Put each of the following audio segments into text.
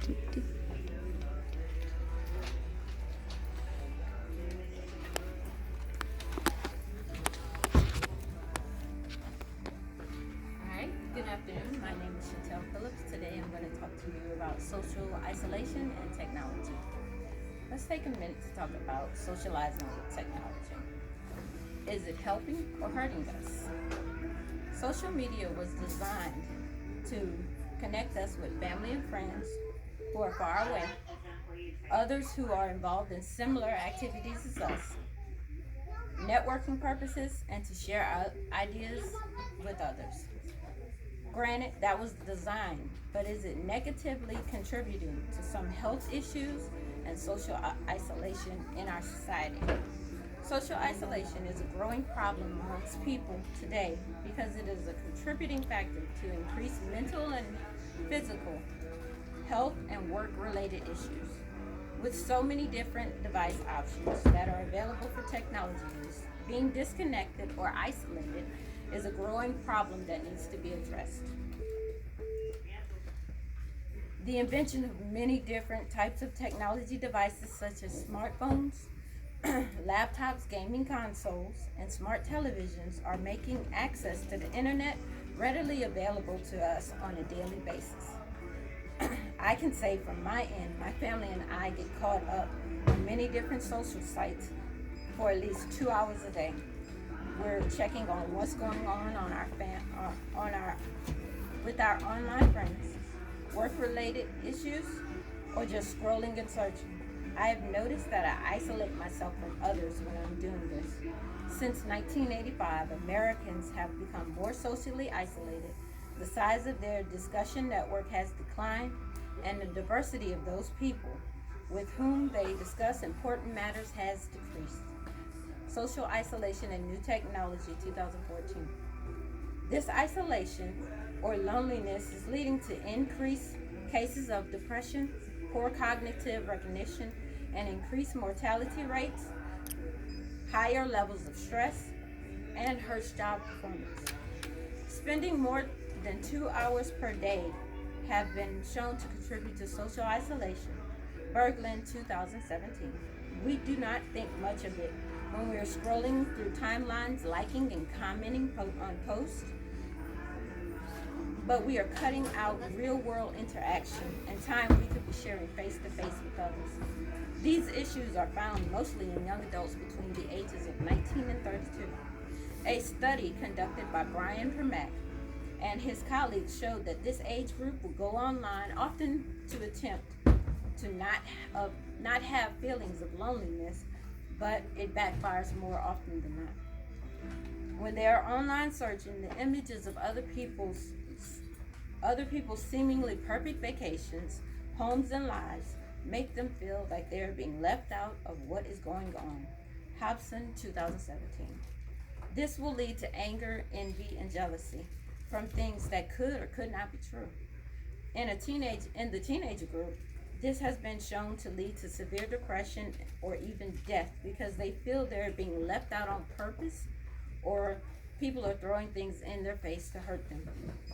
Good afternoon. My name is Chantel Phillips. Today I'm going to talk to you about social isolation and technology. Let's take a minute to talk about socializing with technology. Is it helping or hurting us? Social media was designed to connect us with family and friends who are far away, others who are involved in similar activities as us, networking purposes, and to share ideas with others. Granted, that was designed, but is it negatively contributing to some health issues and social isolation in our society? Social isolation is a growing problem amongst people today because it is a contributing factor to increased mental and physical health and work-related issues. With so many different device options that are available for technology use, being disconnected or isolated is a growing problem that needs to be addressed. The invention of many different types of technology devices such as smartphones, laptops, gaming consoles, and smart televisions are making access to the internet readily available to us on a daily basis. I can say from my end, my family and I get caught up on many different social sites for at least 2 hours a day. We're checking on what's going on with our online friends, work-related issues, or just scrolling and searching. I have noticed that I isolate myself from others when I'm doing this. Since 1985, Americans have become more socially isolated. The size of their discussion network has declined, and the diversity of those people with whom they discuss important matters has decreased. Social Isolation and New Technology, 2014. This isolation or loneliness is leading to increased cases of depression, poor cognitive recognition, and increased mortality rates, higher levels of stress, and hurts job performance. Spending more than 2 hours per day have been shown to contribute to social isolation. Berglund, 2017. We do not think much of it when we are scrolling through timelines, liking and commenting on posts, but we are cutting out real-world interaction and time we could be sharing face-to-face with others. These issues are found mostly in young adults between the ages of 19 and 32. A study conducted by Brian Permack and his colleagues showed that this age group will go online often to attempt to not have feelings of loneliness, but it backfires more often than not. When they are online searching, the images of other people's seemingly perfect vacations, homes, and lives make them feel like they are being left out of what is going on. Hobson, 2017. This will lead to anger, envy, and jealousy from things that could or could not be true. In the teenager group, this has been shown to lead to severe depression or even death because they feel they're being left out on purpose or people are throwing things in their face to hurt them.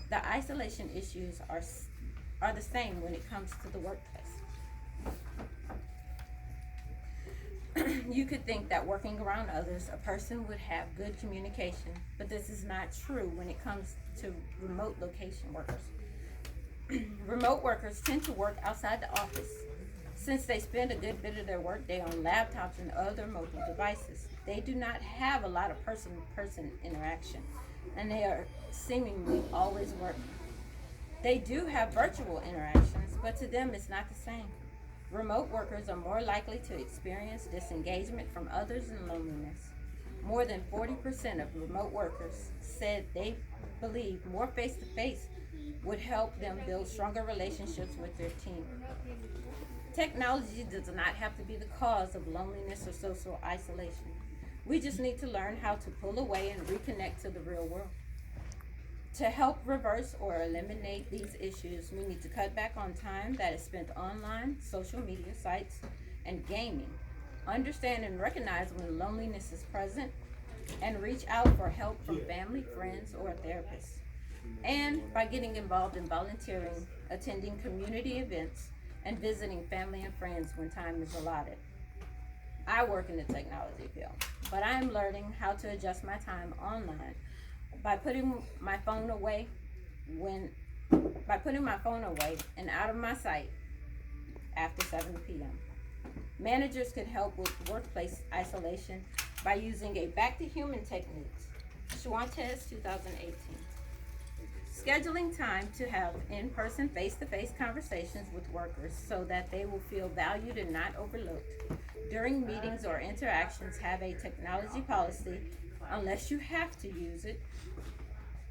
The isolation issues are the same when it comes to the workplace. You could think that working around others, a person would have good communication, but this is not true when it comes to remote location workers. Remote workers tend to work outside the office. Since they spend a good bit of their workday on laptops and other mobile devices, they do not have a lot of person-to-person interaction, and they are seemingly always working. They do have virtual interactions, but to them it's not the same. Remote workers are more likely to experience disengagement from others and loneliness. More than 40% of remote workers said they believe more face-to-face would help them build stronger relationships with their team. Technology does not have to be the cause of loneliness or social isolation. We just need to learn how to pull away and reconnect to the real world. To help reverse or eliminate these issues, we need to cut back on time that is spent online, social media sites, and gaming. Understand and recognize when loneliness is present, and reach out for help from family, friends, or a therapist. And by getting involved in volunteering, attending community events, and visiting family and friends when time is allotted. I work in the technology field, but I am learning how to adjust my time online by putting my phone away when by putting my phone away and out of my sight after 7 p.m. Managers can help with workplace isolation by using a back to human techniques. Schwantes 2018. Scheduling time to have in-person face-to-face conversations with workers so that they will feel valued and not overlooked. During meetings or interactions, have a technology policy unless you have to use it.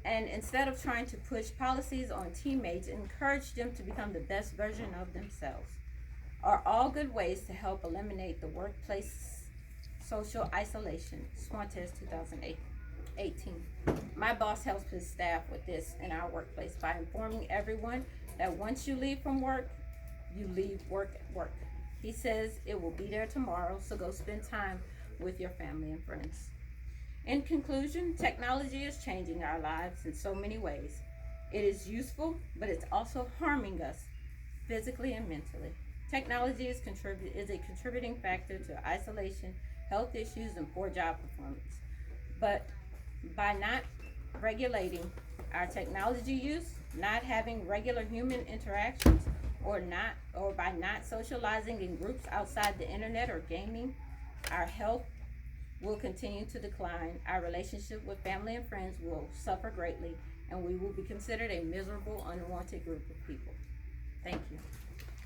And instead of trying to push policies on teammates, encourage them to become the best version of themselves. Are all good ways to help eliminate the workplace social isolation. Swantes 2018. My boss helps his staff with this in our workplace by informing everyone that once you leave from work, you leave work at work. He says it will be there tomorrow, so go spend time with your family and friends. In conclusion, technology is changing our lives in so many ways. It is useful, but it's also harming us physically and mentally. Technology is a contributing factor to isolation, health issues, and poor job performance. But by not regulating our technology use, not having regular human interactions, or by not socializing in groups outside the internet or gaming, our health will continue to decline. Our relationship with family and friends will suffer greatly, and we will be considered a miserable, unwanted group of people. Thank you.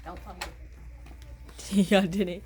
Don't publish. Y'all did it.